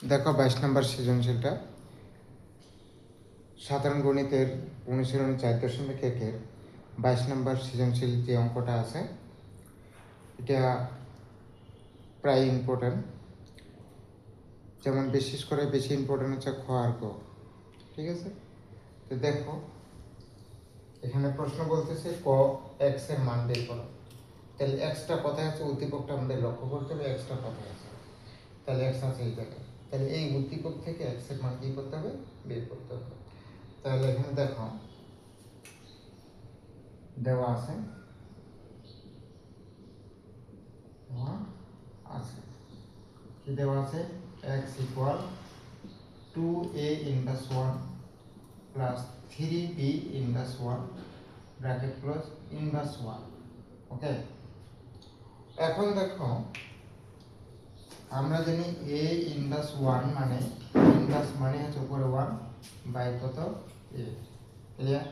দেখো 22 নম্বর সৃজনশীলটা সাধারণ গণিতের অনুশীলনী 4.1-এর 22 নম্বর সৃজনশীল যে অঙ্কটা আছে এটা প্রায় ইম্পর্টেন্ট, যেমন বিশেষ করে বেশি ইম্পর্টেন্ট হচ্ছে খ আর গ। ঠিক আছে, তো দেখো এখানে প্রশ্ন বলতেছে ক এক্স এর মান বের করো। তাহলে এক্সটা কোথায় আছে, উদ্দীপকটা আমাদের লক্ষ্য করতে হবে এক্সটা কোথায় আছে। তাহলে এক্স আছে এই জায়গায়, তাহলে এই উদ্দীপক থেকে এক্স এর মান কি করতে হবে, বের করতে হবে। তাহলে এখানে দেখো দেওয়া আছে কি দেওয়া আছে, x equal 2a inverse 1 plus 3b inverse 1 bracket close inverse 1। ওকে, এখন দেখো আমরা জানি a ইনভার্স 1 মানে ইনভার্স মানে হচ্ছে উপরে 1 বাই কত a। ক্লিয়ার?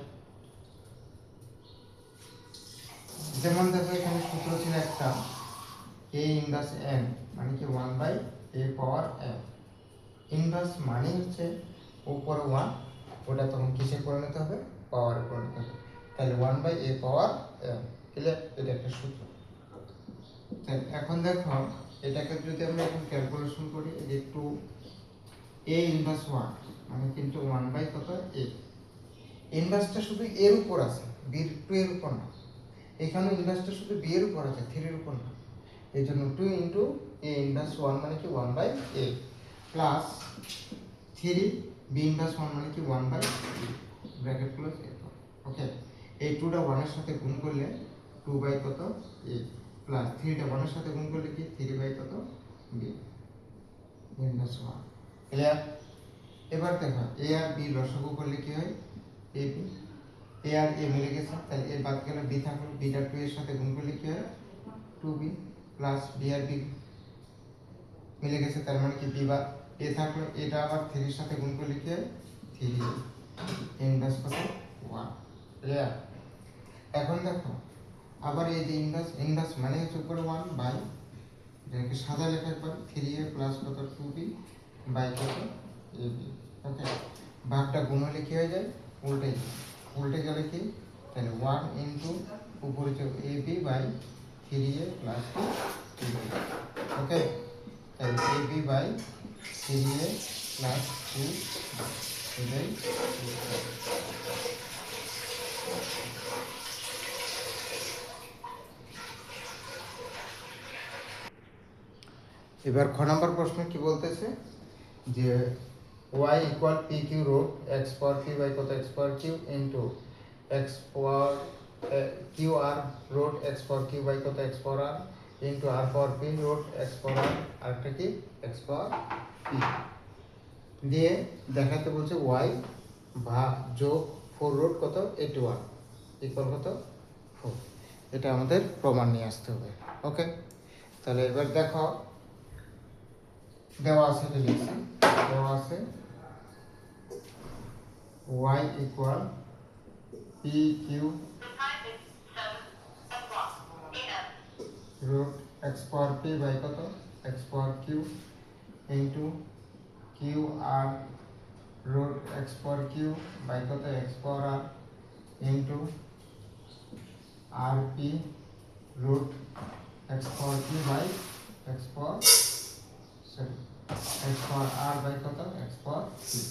যেমন দেখো এখানে সূত্র ছিল একটা a ইনভার্স n মানে কি 1 by a power n। Inverse মানে হচ্ছে উপরে 1, ওটা তখন কিসে পরিণত হবে, পাওয়ারে পরিণত হবে। তাহলে 1 by a power n। Clear? এটা একটা সূত্র। এখন দেখো এটাকে যদি আমরা এখন ক্যালকুলেশন করি, এই যে 2 a ইনভার্স 1 মানে কিন্তু 1 বাই কত a। ইনভার্সটা শুধু এর উপর আছে, b 2 এর উপর না। এখানে ইনভার্সটা শুধু b এর উপর আছে, 3 এর উপর না। এই জন্য 2 ইনটু a ইনভার্স 1 মানে কি 1 by a plus 3 b inverse 1 মানে কি 1 বাই ব্র্যাকেট ক্লোজ এরপর। ওকে, এই 2টা 1 এর সাথে গুণ করলে 2 বাই কত a প্লাস 3টা 1 এর সাথে গুণ করলে কি 3 বাই কত b ইনভার্স 1। ক্লিয়ার? এবার দেখো a আর b লসাগু করলে কি হয়, ab। a আর a মিলে গেছে, তাহলে a বাদ গেলে b থাকলো, b টা 2 এর সাথে গুণ করলে কি হয় 2b প্লাস b আর b মিলে গেছে, তার মানে কি b বাদ a থাকলো, এটা আবার 3 এর সাথে গুণ করলে কি হয় 3 ইনভার্স কত 1। ক্লিয়ার? এখন দেখো আবার এই যে ইনভার্স, ইনভার্স মানে হচ্ছে উপরে 1 বাই, এটাকে সাদা লেখা একবার 3a প্লাস কত 2b বাই কত ab। ওকে, ভাগটা গুণ হলে কি হয়ে যায়, উল্টে যায়। উল্টে গেলে কি, তাহলে 1 ইনটু উপরে যে ab by 3a plus 2b। ওকে, তাহলে ab বাই 3a প্লাস 2 এটাই। এবার খ নম্বর প্রশ্ন কি বলতেছে যে y equal P Q root x power P by কত x power Q into x power Q R root x power Q by কত x power R into R power P root x power R, আরেকটা কি x power P দিয়ে দেখাতে বলছে y ভাগ যোগ 4 root কত 81 ইকুয়াল কত 4। এটা আমাদের প্রমাণ নিয়ে আসতে হবে। ওকে, তাহলে এবার দেখো দেওয়া আছে, এটা লিখছি, দেওয়া আছে y equal P Q root x power P by কত x power Q into Q R root x power Q by কত x power R into R P root x power Q by x power x power R by কত x power Q.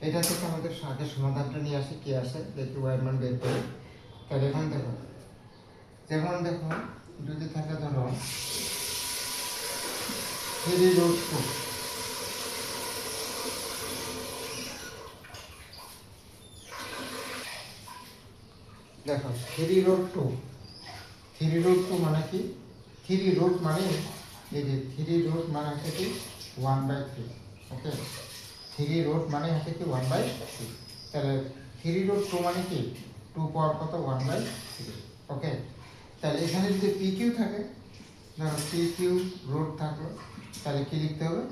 এটা থেকে আমাদের আগে সমাধানটা নিয়ে আসি, কি আসে দেখি ওয়াই মান বের করি। তাহলে এখন দেখো, যেমন দেখো যদি থাকে ধরো 3 রুট 2, দেখো 3 রুট 2, 3 রুট 2 মানে কি, 3 রুট মানে এই যে 3 রুট মানে হচ্ছে কি 1/3। ওকে, 3 রুট মানে হচ্ছে কি 1/3। তাহলে 3 রুট 2 মানে কি 2 পাওয়ার কত 1/3। ওকে, তাহলে এখানে যদি পি কিউ থাকে, ধরো পি কিউ রুট থাকলো, তাহলে কি লিখতে হবে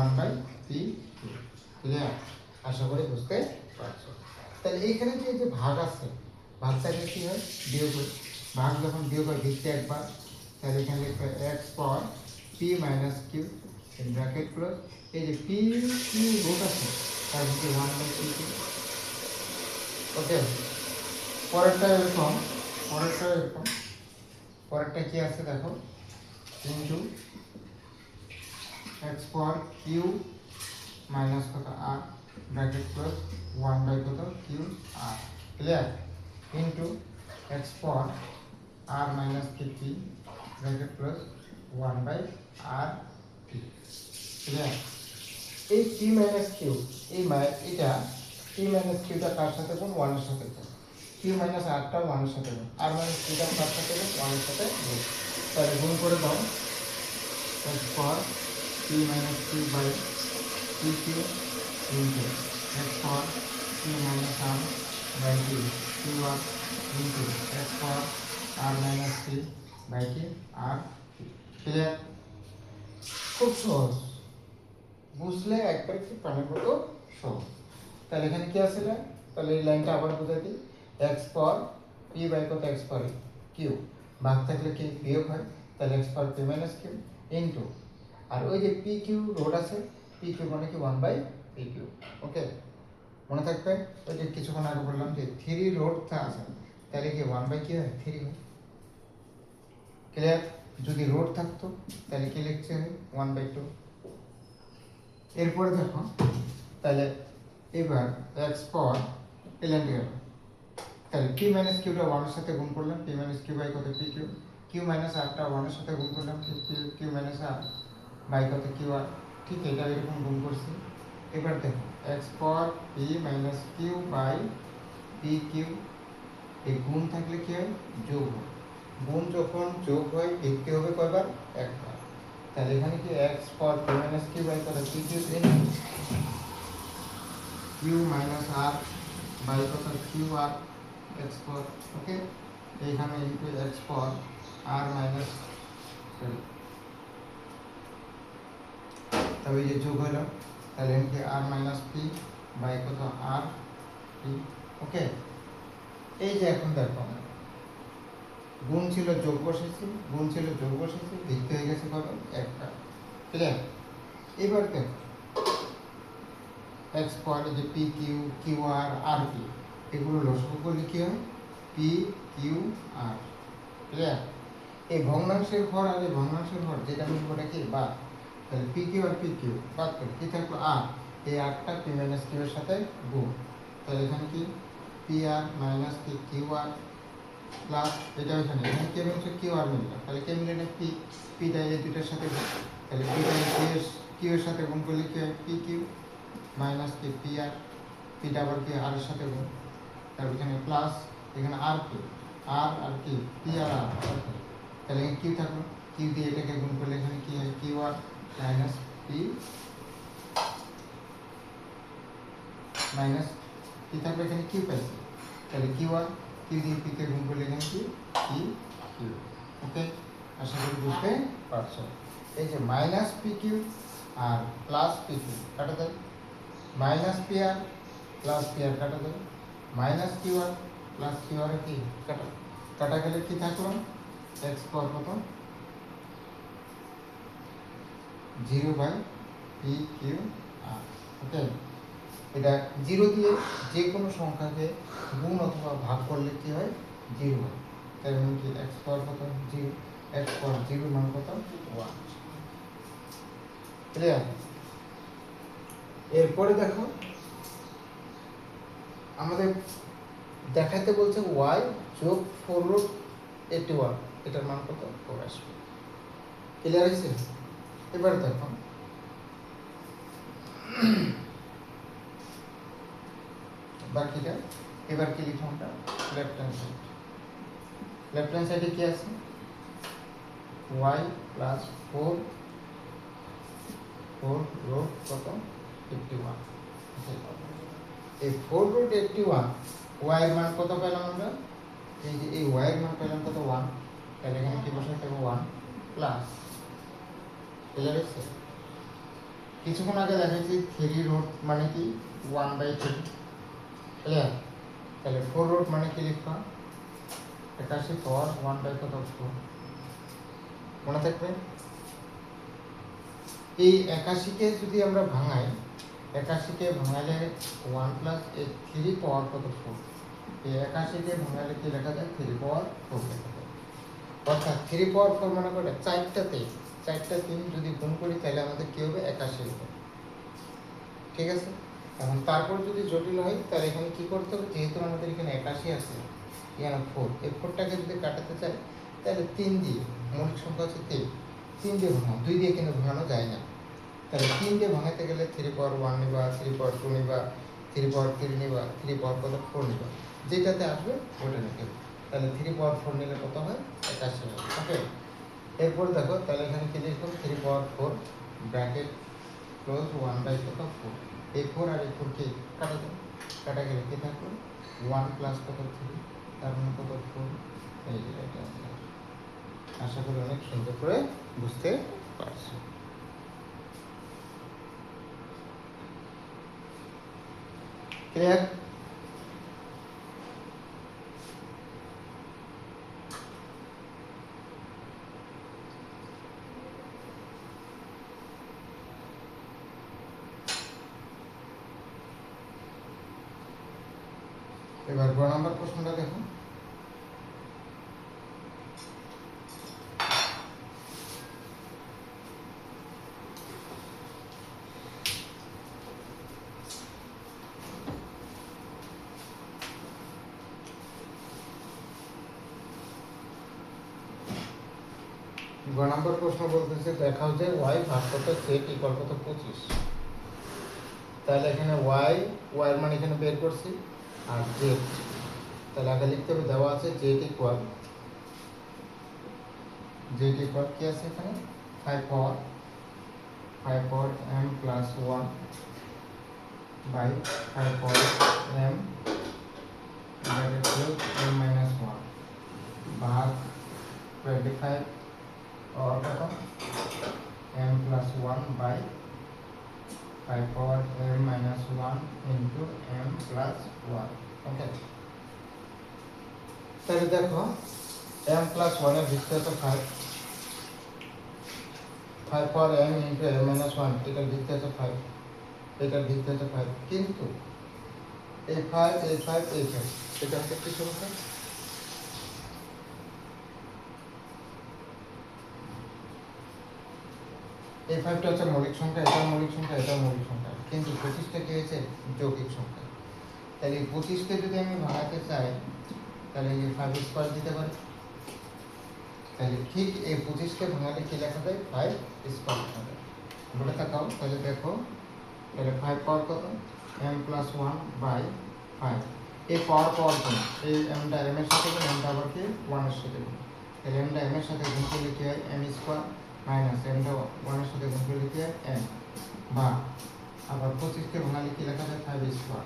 1/p। ক্লিয়ার? আশা করি বুঝতে পারছো। তাহলে এইখানে যে ভাগ আছে, ভাগটাকে কি হয় বিয়োগ হয়, ভাগ যখন বিয়োগ হয় ভিত্তি একবার, তাহলে এখানে লিখবে x power P minus Q bracket plus এই যে পি কি রুট আছে তার মধ্যে 1/p2। ওকে, পরেরটা এরকম, পরেরটা কি আছে দেখো, into x power Q minus কত আর ব্র্যাকেট প্লাস 1/কত Q R, clear, into x power R minus P bracket plus 1/r P, clear. এই পি মাইনাস কিউ, এটা পি মাইনাস কিউটা কার সাথে গুণ, 1 এর সাথে গুণ, কিউ মাইনাস আরটা 1 এর সাথে গুণ, আর মাইনাস কিউটা কার সাথে গুণ, 1 এর সাথে গুণ। তাহলে গুণ করে দাও x power p minus q by pq into x power p minus r by q qr into x power r minus p by q r, clear. খুব সহজ, বুঝলে একবার কি পানির মতো সহজ। তাহলে এখানে কি আছে, তাহলে এই লাইনটা আবার বুঝাই দিই, x পাওয়ার p বাই কত x পাওয়ার q, ভাগ থাকলে কি বিয়োগ হয়, তাহলে x power p minus q into, আর ওই যে পি কিউ রোড আছে, পি কিউ মানে কি 1/pq। ওকে, মনে থাকবে ওই যে কিছুক্ষণ আগে বললাম যে 3 রোডটা আছে, তাহলে কি 1/কি হয়, 3 হয়, ক্লিয়ার। যদি রোড থাকতো তাহলে কি লিখছে 1/2। এরপরে দেখো, তাহলে এবার x পাওয়ার ln গেল, তাহলে p মাইনাস কিউটা 1 এর সাথে গুণ করলাম, p মাইনাস কিউ বাই কত pq, q মাইনাস rটা 1 এর সাথে গুণ করলাম, q মাইনাস r বাই কত কিউ আর, ঠিক এটা এরকম গুণ করছি। এবার দেখো x power p minus Q by p q, এই গুণ থাকলে কি হয়, যোগ হয়, গুণ যখন যোগ হয় লিখতে হবে কয়বার, একবার। তাহলে এখানে কি x power p minus Q by কত P Q Q minus R by কত Q R x power, okay, এইখানে into x power r minus, তবে যে যোগ হলো, তাহলে এমকে আর মাইনাস পি বাই কত আর পি, ওকে। এই যে এখন দেখো গুণ ছিল যোগ বসেছি, লিখতে হয়ে গেছে কত, একটা, ক্লিয়ার। এবার দেখো এক্স পাওয়ার যে পি কিউ কিউ আর আর পি, এগুলো লসগু করলে কি হয়, পি কিউ আর, ক্লিয়ার। এই ভগ্নাংশের হর আর এই ভগ্নাংশের হর যেটা মিলবো এটা কি, বাদ, তাহলে P Q R P Q বাদ করে কি থাকলো আর, এই আরটা পি মাইনাস কিউ এর সাথে গুণ, তাহলে এখানে কি পি আর মাইনাস কি কিউ আর প্লাস এটা এখানে কে মিলছে কিউ আর মিলল, তাহলে কে মিলে না পি, পিটা এই দুইটার সাথে গুণ, তাহলে পিটা কিউ এর সাথে গুণ করলে কি হয়, পি কিউ মাইনাস কি পি আর, পিটা আবার কি আর এর সাথে গুণ, তারপর এখানে প্লাস এখানে আর কি আর আর কি পি আর আর, তাহলে কিউ থাকলো, কিউ দিয়ে এটাকে গুণ করলে এখানে কি হয়, Q R minus P minus কি থাকবে, এখানে কিউ পাইছে, তাহলে কিউ আর কিউ দিয়ে পি কে গুণ করলে এখানে কি পি কিউ, ওকে। আশা করি বুঝতে পারছো। এই যে minus P Q R plus P Q কাটা দেয়, minus P R plus P R কাটা দেয়, minus Q R plus Q R কি কাটা, কাটা গেলে কি থাকলো, এক্স পাওয়ার কত 0/পি কিউ আর, ওকে। এটা 0 দিয়ে যে কোনো সংখ্যাকে গুণ অথবা ভাগ করলে কি হয়, 0 হয়, তাই মানে কি এক্স পাওয়ার কত 0, এক্স পাওয়ার 0 মান কত 1, ক্লিয়ার। এরপরে দেখো আমাদের দেখাতে বলছে y যোগ 4√81, এটার মান কত 4 আসবে, ক্লিয়ার হয়েছে। এবার দেখো বাকিটা, এবার কি লিখব আমরা, লেফট হ্যান্ড সাইডে কি আছে, y প্লাস 4 রুট কত 81, এই 4√81 y এর মান কত পেলাম আমরা, এই যে এই y এর মান পেলাম কত 1, তাহলে এখানে কি বসাতে হবে 1 প্লাস, ক্লিয়ার হচ্ছে। কিছুক্ষণ আগে দেখাচ্ছি 3 রুট মানে কি 1/3, ক্লিয়ার। তাহলে 4 রুট মানে কি লিখবা, 81 পাওয়ার 1/4, মনে থাকবে। এই 81কে যদি আমরা ভাঙাই, 81কে ভাঙালে 1 প্লাস এই 3 পাওয়ার কত 4, এই 81কে ভাঙালে কি লেখা যায় 3 পাওয়ার 4 লেখা যায়। অর্থাৎ 3 পাওয়ার 4 মানে করে চারটাতে 3 যদি গুণ করি তাহলে আমাদের কি হবে 81 হবে। ঠিক আছে, এখন তারপর যদি জটিল হয় তাহলে এখানে কি করতে হবে, যেহেতু আমাদের এখানে 81 আছে, এখানে 4, এই 4টাকে যদি কাটাতে চাই তাহলে 3 দিয়ে, মৌলিক সংখ্যা হচ্ছে 3 দিয়ে ভাঙানো, 2 দিয়ে কিন্তু ভাঙানো যায় না। তাহলে 3 দিয়ে ভাঙাতে গেলে 3 পাওয়ার 1 নিবা, 3 পাওয়ার 2 নিবা, 3 পাওয়ার 3 নিবা, 3 পাওয়ার কত 4 নিবা, যেটাতে আসবে ওটা নিতে হবে। তাহলে 3 পাওয়ার 4 নিলে কত হয় 81 হবে। ওকে, এরপর দেখো তাহলে এখানে কি লিখব, 3 পাওয়ার 4 ব্র্যাকেট ক্লোজ 1 বাই কত 4, এই 4 আর এই 4 কে কাটা দাও, কাটা গেলে কি থাকবে 1 প্লাস কত 3, তার মানে কত 4, এই যে এটা আছে। আশা করি অনেক সুন্দর করে বুঝতে পারছো। ক্লিয়ার? এবার গ নাম্বার প্রশ্নটা দেখো। গ নাম্বার প্রশ্ন বলতেছে দেখাও যে y ভাগ কত z ইকুয়াল কত 25। তাহলে এখানে y এর মান এখানে বের করছি, আর z তাহলে আগে লিখতে হবে, দেওয়া আছে z ইকুয়াল কি আছে এখানে 5 power m plus 1 by 5 power m divided by m minus 1 ভাগ 25 और कत m plus 1 by 5 power m minus 1 into m plus 1। Okay, তাহলে দেখো m প্লাস 1 এর ভিত্তি হচ্ছে 5 power m into m minus 1, এটার ভিত্তি হচ্ছে 5, এটার ভিত্তি হচ্ছে 5, কিন্তু এই 5 এটা হচ্ছে কি সংখ্যা, এই 5টা হচ্ছে মৌলিক সংখ্যা, এটা মৌলিক সংখ্যা, এটা মৌলিক সংখ্যা, কিন্তু 25টা কি হয়েছে যৌগিক সংখ্যা। তাহলে এই 25কে যদি আমি ভাঙাতে চাই তাহলে এই 5 স্কয়ার দিতে পারি। তাহলে ঠিক এই 25কে ভাঙালে কি লেখা যায় 5 স্কয়ার লেখা যায়। বলে তাকাও তাহলে দেখো, তাহলে 5 পাওয়ার কত m প্লাস 1 বাই 5, এই পাওয়ার কোন, এই mটা m এর সাথে গুণ, mটা আবার কি 1 এর সাথে গুণ, তাহলে mটা m এর সাথে গুণ করলে কি হয় m স্কয়ার মাইনাস mটা 1 এর সাথে গুণ করলে কি হয় m, বা আবার 25কে ভাঙালে কি লেখা যায় 5 square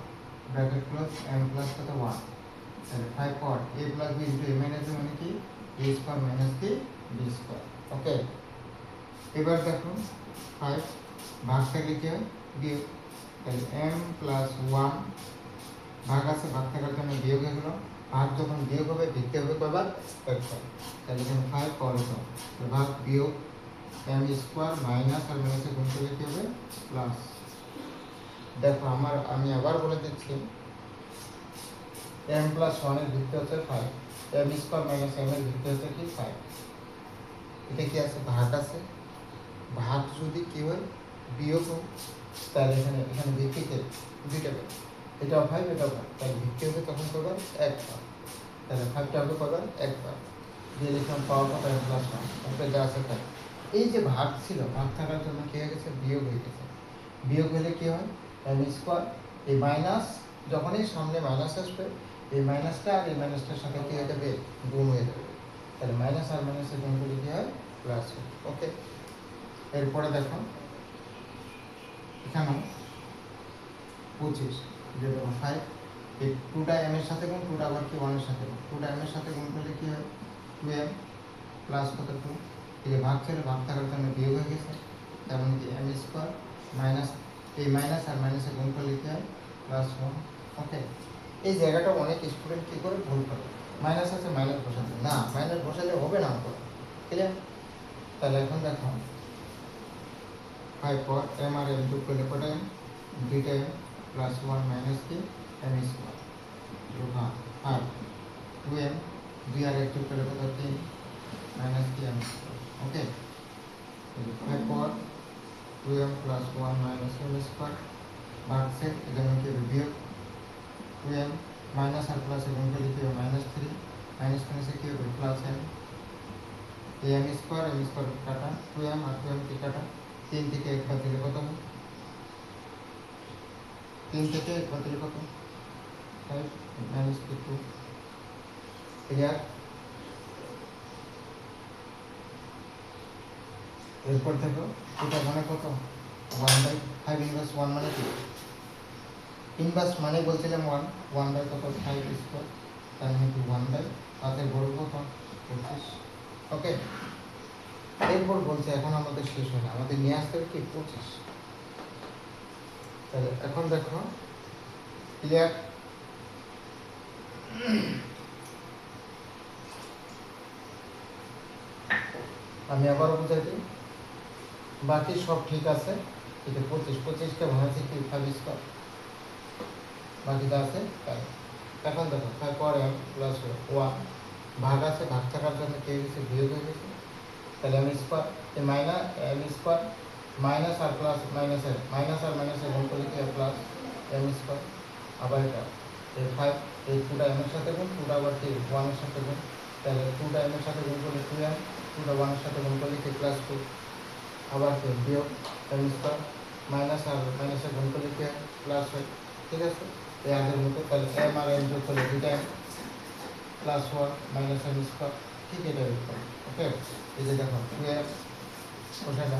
bracket close m plus কত 1, তাহলে 5 পাওয়ার a plus b into a minus b মানে কি a স্কয়ার মাইনাস কি b স্কয়ার। ওকে, এবার দেখো 5 ভাগ থাকলে কি হয় বিয়োগ, তাহলে m প্লাস 1 ভাগ আছে, ভাগ থাকার জন্য বিয়োগ হয়ে গেল, ভাগ যখন বিয়োগ হবে ভিত্তি হবে কয়বার একবার, তাহলে এখানে 5 পাওয়ার কত ভাগ বিয়োগ m স্কয়ার মাইনাস আর মাইনাসে গুণ করলে কি হবে প্লাস। দেখো আমি আবার বলে দিচ্ছি, m প্লাস 1 এর ভিত্তি হচ্ছে 5, m স্কয়ার মাইনাস m এর ভিত্তি হচ্ছে কি 5, এটা কি আছে ভাগ আছে, ভাগ যদি কি হয় বিয়োগ হয় তাহলে এখানে ভিত্তিতে দুইটা পাই, এটাও 5 এটাও 5, তাহলে ভিত্তি হবে তখন কয়বার একবার, তাহলে 5টা হবে কয়বার একবার, দিয়ে লিখলাম পাওয়ার কত m প্লাস 1, তারপরে যা আছে তাই। এই যে ভাগ ছিল, ভাগ থাকার জন্য কি হয়ে গেছে বিয়োগ হয়ে গেছে, বিয়োগ হলে কি হয় m স্কয়ার, এই মাইনাস যখনই সামনে মাইনাস আসবে এই মাইনাসটা আর এই মাইনাসটার সাথে কি হয়ে যাবে গুণ হয়ে যাবে, তাহলে মাইনাস আর মাইনাসে গুণ করলে কি হয় প্লাস হয়। ওকে, এরপরে দেখো এখানে 25 যে 5, এই 2টা m এর সাথে গুণ, 2টা আবার কি 1 এর সাথে গুণ, 2টা m এর সাথে গুণ করলে কি হয় 2m প্লাস কত 2, এই যে ভাগ ছিল ভাগ থাকার জন্য বিয়োগ হয়ে গেছে, তার মানে কি m স্কয়ার মাইনাস এই মাইনাস আর মাইনাসে গুণ করলে কি হয় প্লাস 1। ওকে, এই জায়গাটা অনেক স্টুডেন্ট কি করে ভুল করে, মাইনাস আছে মাইনাস বসাতে, না মাইনাস বসালে হবে না অঙ্ক, ক্লিয়ার? তাহলে এখন দেখো 5 पर m और m যোগ করলে কত m 2m प्लस 1 माइनस की m स्क्वायर जो हाँ 5 2m 2 और 1 যোগ করলে কত 3 माइनस की m स्क्वायर ओके 5 पर 2m plus 1 minus m square भाग से इधर में क्या वियोग 2m माइनस और प्लस इधर को लिखिए माइनस 3 माइनस करने से क्या होगा प्लस m m स्क्वायर काटा 2m और 2m की काटा 3 থেকে 1 বাদ দিলে কত হবে 3 থেকে 1 বাদ দিলে কত 5 মাইনাস 2 ক্লিয়ার এরপর দেখো এটা মানে কত 1/5 ইনভার্স 1 মানে কি ইনভার্স মানে বলছিলাম 1 1 কত 5 স্কয়ার তার মানে কি 1 তাদের বর্গ কত 25 ওকে এরপর বলছে এখন আমাদের শেষ হয় না আমাদের নিয়ে আসতে হবে কি 25 তাহলে এখন দেখো ক্লিয়ার আমি আবারও বুঝাই দিই বাকি সব ঠিক আছে এটা 25 কে ভাঙাচ্ছি কি 5 স্কয়ার বাকি যা আছে তাই এখন দেখো 5 পর m প্লাস 1 ভাগ আছে ভাগ থাকার জন্য কে হয়েছে বিয়োগ হয়ে গেছে তাহলে m স্কয়ার এই মাইনাস m স্কয়ার মাইনাস আর প্লাস মাইনাস আর মাইনাসের গুণ করলে কি প্লাস m স্কয়ার আবার এটা এই 5 এই 2টা m এর সাথে গুণ 2টা আবার কি 1 এর সাথে গুণ তাহলে 2টা m এর সাথে গুণ করলে 2m 2টা 1 এর সাথে গুণ করলে কি প্লাস 2 আবার কি বিয়োগ m স্কয়ার মাইনাস আর মাইনাসের গুণ করলে কি প্লাস হয় ঠিক আছে এই আগের মতো তাহলে m আর n যোগ করলে 2m plus 1 minus m square ঠিক এটা লিখো ওকে এই যে দেখো 2m কোথাটা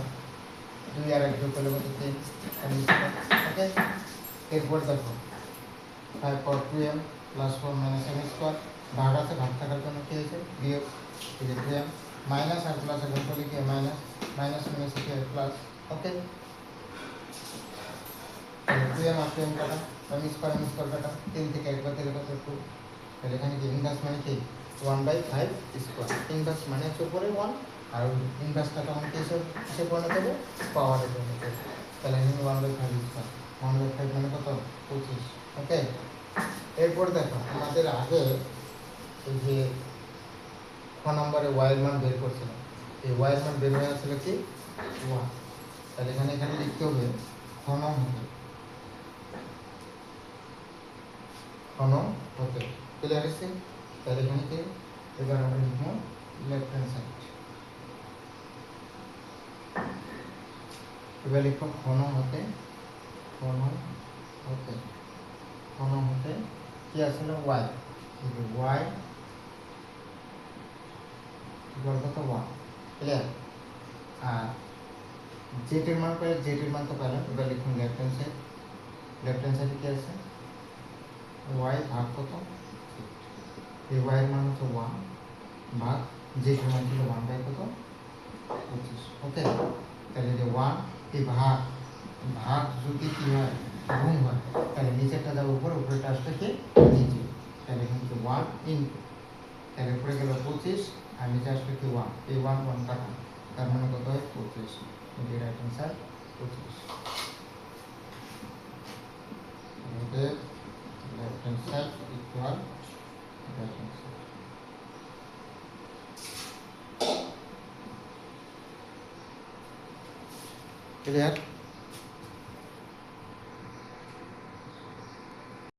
2 আর 1 যোগ করলে কত 3 m স্কয়ার ওকে এরপর দেখো 5 পর 2m plus 1 minus m square ভাগ আছে ভাগ থাকার জন্য কি হয়েছে বিয়োগ এই যে 2m মাইনাস আর প্লাস এর গুণ করলে কি মাইনাস মাইনাস কি প্লাস ওকে 2m আর 2m কাটা m স্কয়ার কাটা 3 থেকে 1 বাদ দিলে কত 2 তাহলে এখানে কি ইনভার্স মানে কি 1/5 স্কয়ার ইনভার্স মানে হচ্ছে উপরে 1 আর ইনভার্সটা তখন কি হিসেবে পরিণত হবে পাওয়ারে পরিণত হবে তাহলে এখানে 1/5 স্কয়ার 1/5 মানে কত 25 ওকে এরপর দেখো আমাদের আগে এই যে ক নম্বরে y এর মান বের করছিলাম এই y এর মান বের হয়ে আসছিল কি 1 তাহলে এখানে লিখতে হবে ঘন হতে ক্লিয়ার আছে তাহলে এখানে কি এবার আমরা লিখব লেফট হ্যান্ড সাইড এবার লিখব ঘন হতে কি আসলে y এই যে y ইকুয়াল কত 1 ক্লিয়ার আর z এর মান তো পেলাম এবার লিখুন লেফট হ্যান্ড সাইডে কি আছে y ভাগ কত এই y এর মান হচ্ছে 1 ভাগ z এর মান ছিল 1 কত 25 ওকে তাহলে যে 1 এই ভাগ যদি কি হয় গুণ হয় তাহলে নিচেরটা যাবে উপরেটা আসবে কি নিচে তাহলে এখানে 1 ইনটু তাহলে উপরে গেল 25 আর নিচে আসবে কি 1 এই 1 কাটা তার মানে কত হয় 25 এটি রাইট অ্যান্সার 25 ওকে left hand side equal right hand side clear